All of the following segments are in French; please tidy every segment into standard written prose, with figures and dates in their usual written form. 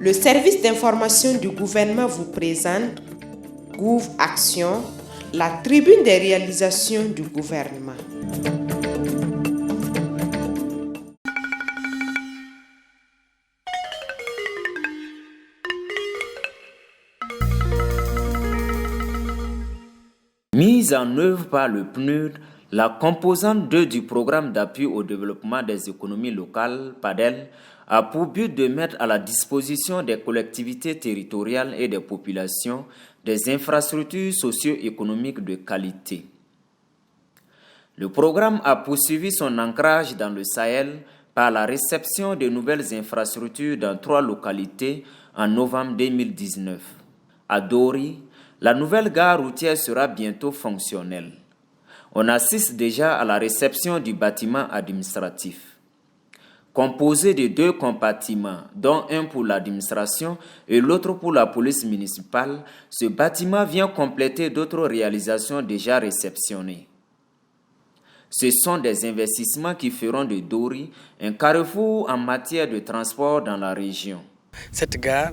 Le service d'information du gouvernement vous présente Gouv Action, la tribune des réalisations du gouvernement. Mise en œuvre par le PNUD, la composante 2 du programme d'appui au développement des économies locales, PADEL, a pour but de mettre à la disposition des collectivités territoriales et des populations des infrastructures socio-économiques de qualité. Le programme a poursuivi son ancrage dans le Sahel par la réception de nouvelles infrastructures dans 3 localités en novembre 2019. À Dori, la nouvelle gare routière sera bientôt fonctionnelle. On assiste déjà à la réception du bâtiment administratif. Composé de 2 compartiments, dont un pour l'administration et l'autre pour la police municipale, ce bâtiment vient compléter d'autres réalisations déjà réceptionnées. Ce sont des investissements qui feront de Dori un carrefour en matière de transport dans la région. Cette gare,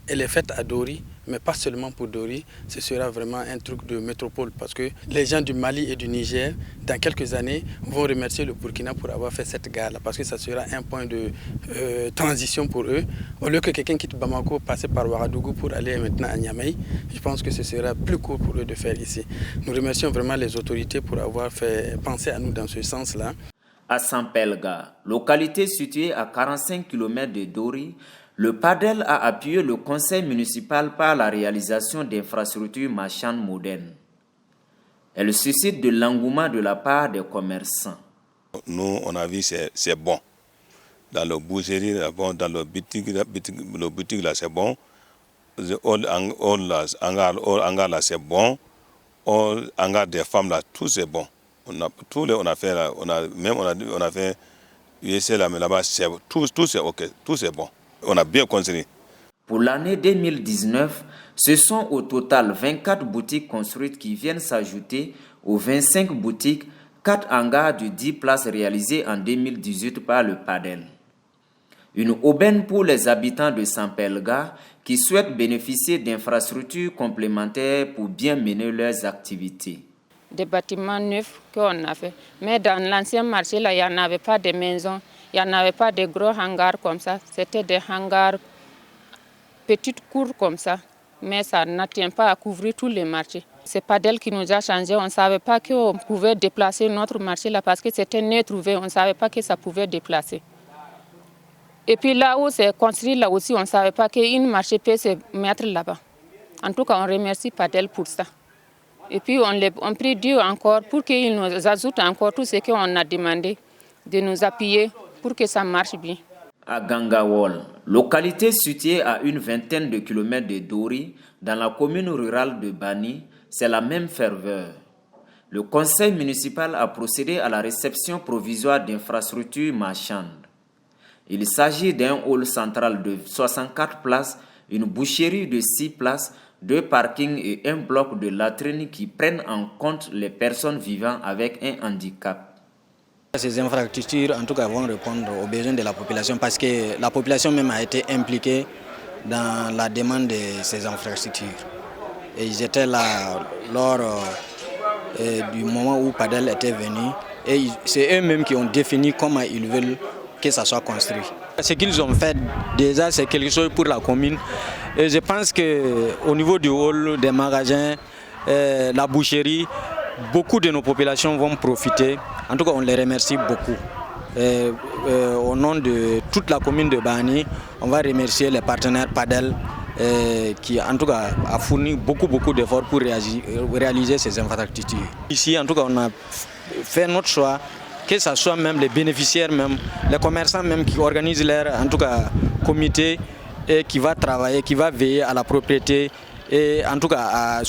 elle est faite à Dori, mais pas seulement pour Dori, ce sera vraiment un truc de métropole parce que les gens du Mali et du Niger, dans quelques années, vont remercier le Burkina pour avoir fait cette gare-là parce que ça sera un point de transition pour eux. Au lieu que quelqu'un quitte Bamako, passer par Ouagadougou pour aller maintenant à Niamey, je pense que ce sera plus court pour eux de faire ici. Nous remercions vraiment les autorités pour avoir fait penser à nous dans ce sens-là. À Sampelga, localité située à 45 km de Dori, le PADEL a appuyé le conseil municipal par la réalisation d'infrastructures marchandes modernes. Elle suscite de l'engouement de la part des commerçants. Nous, on a vu c'est bon. Dans le boucherie, dans le boutique là, c'est bon. All hangar là, c'est bon. All hangar des femmes là, tout c'est bon. On a fait là, on a fait USC là, mais là-bas, tout c'est ok, tout c'est bon. On a bien construit. Pour l'année 2019, ce sont au total 24 boutiques construites qui viennent s'ajouter aux 25 boutiques, 4 hangars de 10 places réalisés en 2018 par le PADEL. Une aubaine pour les habitants de Sampelga qui souhaitent bénéficier d'infrastructures complémentaires pour bien mener leurs activités. Des bâtiments neufs qu'on a fait. Mais dans l'ancien marché, là, il n'y en avait pas de maisons, il n'y en avait pas de gros hangars comme ça. C'était des hangars petites cours comme ça. Mais ça n'atteint pas à couvrir tous les marchés. C'est PADEL qui nous a changé. On ne savait pas qu'on pouvait déplacer notre marché là parce que c'était né trouvé. On ne savait pas que ça pouvait déplacer. Et puis là où c'est construit, là aussi, on ne savait pas qu'une marché peut se mettre là-bas. En tout cas, on remercie PADEL pour ça. Et puis on prie Dieu encore pour qu'il nous ajoute encore tout ce qu'on a demandé, de nous appuyer pour que ça marche bien. À Gangawol, localité située à une vingtaine de kilomètres de Dori, dans la commune rurale de Bani, c'est la même ferveur. Le conseil municipal a procédé à la réception provisoire d'infrastructures marchandes. Il s'agit d'un hall central de 64 places, une boucherie de 6 places, 2 parkings et un bloc de latrines qui prennent en compte les personnes vivant avec un handicap. Ces infrastructures, en tout cas, vont répondre aux besoins de la population parce que la population même a été impliquée dans la demande de ces infrastructures. Et ils étaient là lors du moment où PADEL était venu. Et c'est eux-mêmes qui ont défini comment ils veulent que ça soit construit. Ce qu'ils ont fait déjà, c'est quelque chose pour la commune. Et je pense qu'au niveau du hall, des magasins, la boucherie, beaucoup de nos populations vont profiter. En tout cas, on les remercie beaucoup. Au nom de toute la commune de Bani, on va remercier les partenaires PADEL qui, en tout cas, a fourni beaucoup d'efforts pour réaliser ces infrastructures. Ici, en tout cas, on a fait notre choix, que ce soit même les bénéficiaires, même les commerçants même qui organisent leur, en tout cas, comité et qui va travailler, qui va veiller à la propriété et en tout cas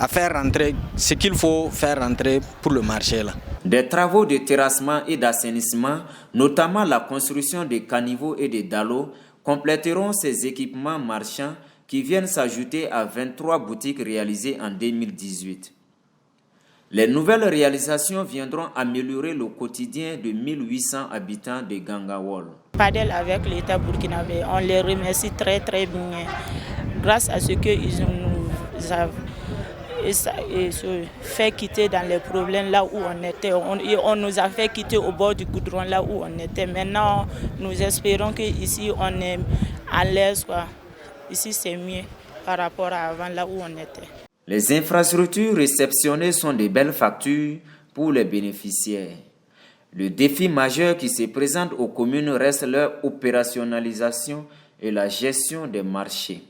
à faire rentrer ce qu'il faut faire rentrer pour le marché là. Des travaux de terrassement et d'assainissement, notamment la construction de caniveaux et de dallos, compléteront ces équipements marchands qui viennent s'ajouter à 23 boutiques réalisées en 2018. Les nouvelles réalisations viendront améliorer le quotidien de 1800 habitants de Gangawol. PADEL avec l'État burkinabé. On les remercie très très bien. Grâce à ce qu'ils nous avaient fait quitter dans les problèmes là où on était. On nous a fait quitter au bord du goudron là où on était. Maintenant, nous espérons qu'ici on est à l'aise. Ici c'est mieux par rapport à avant là où on était. Les infrastructures réceptionnées sont de belles factures pour les bénéficiaires. Le défi majeur qui se présente aux communes reste leur opérationnalisation et la gestion des marchés.